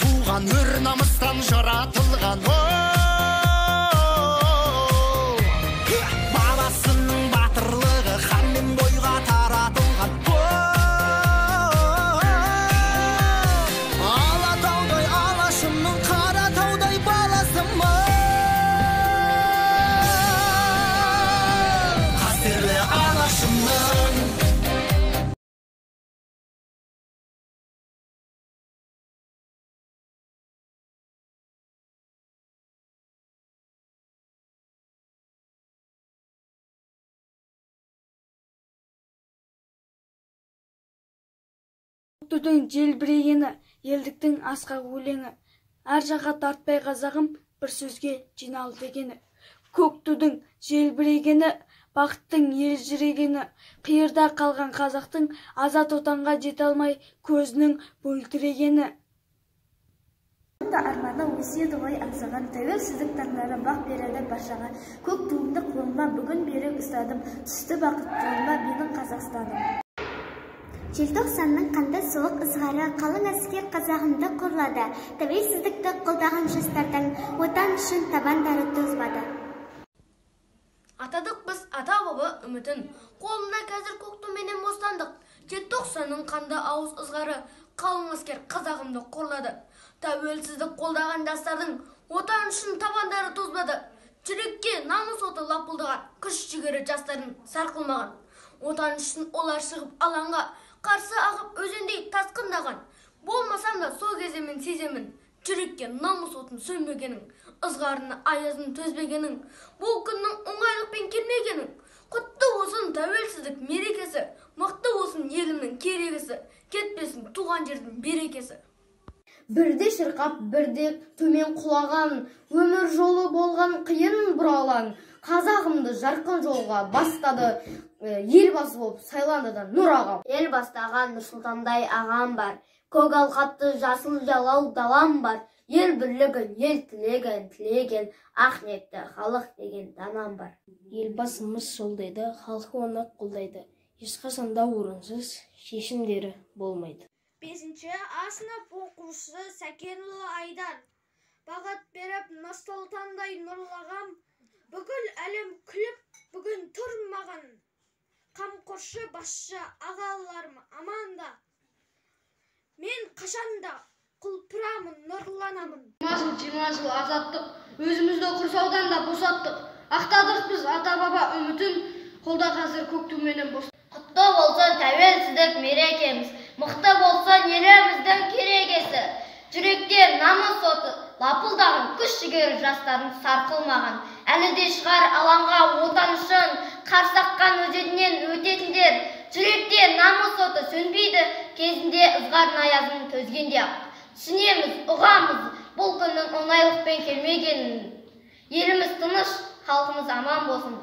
туған, өр намыстан жаратылған. Баласының батырлығы хан мен бойға таратылған. Алатаудай алашымның, Қаратаудай баласымын. Қастерлі алашымның. Көктудің желбірегені, елдіктің асқақ өлеңі. Әр жаққа тартпай қазағым, бір сөзге жинал дегені. Көктудің желбірегені, бақыттың елжірегені. Қиырда қалған қазақтың азат отанға жете алмай көзінің мөлдірегені. Арманы өсиет ғой аңсаған, тәуелсіздік таңдары бақ береді баршаға. Көк туымды қолыма бүгін беріп ұстадым, түсті бақыт қолыма менің Қазақстаным. Желтоқсанның қанды суық ызғары қалың әскер қазағымды қорлады. Тәуелсіздікті қолдаған жастардың отан үшін табандары тозбады. Атадық біз ата-баба үмітін, қолына қазір көктуменен бостандық. Желтоқсанның қанды ауыз ызғары қалың әскер қазағымды қорлады. Тәуелсіздік қолдаған жастардың отан үшін табандары тозбады. Жүрекке намыс оты лапылдаған, күш-жігері жастардың сарқылмаған. Отан үшін олар шығып алаңға, қарсы ағып өзендей тасқындаған. Болмасам да сол кезде мен сеземін, жүрекке намыс отын сөнбегенің, ызғарына аязын төзбегенің, бұл күннің оңайлықпен келмегенің. Құтты болсын тәуелсіздік мерекесі, мықты болсын елімнің керегесі, кетпесін туған жердің берекесі. Бірде шырқап, бірде төмен құлаған, өмір жолы болған қиын бұралаң. Қазағымды жарқын жолға бастады, елбасы болып сайланды нұр ағам. Ел бастаған Нұрсұлтандай ағам бар, көк алқапты жасыл жалау далам бар. Ел бірлігін, ел тілеген, ақ ниетті халық деген данам бар. Елбасымыз жолдайды, халқы оны қолдайды. Ешқашанда орынсыз шешімдері болмайды. 5-ші А сынып оқушысы Сәкенұлы Айдар бағыт беріп Нұрсұлтандай нұрлағам. Бүкіл әлем күліп, бүгін тұр маған. Қамқоршы басшы ағаларым аманда. Мен қашанда құлпырамын, нұрланамын. 20 жыл азаттық, өзімізді құрсаудан да босаттық. Ақтадық біз ата-баба үмітін, қолда қазір көктуменен бос. Құтты болсын тәуелсіздік мерекеміз, мықты болсын еліміздің керегесі. Жүректе намыс оты лапылдаған, күш-жігері жастардың сарқылмаған. Әлі де шығар алаңға отан үшін, қарсаққан өзенінен өтетіндер. Жүректе намыс оты сөнбейді, кезінде ызғардың аязын төзгенде ақ. Түсінеміз, ұғамыз, бұл күннің оңайлықпен келмегенін. Еліміз тыныш, халқымыз аман болсын.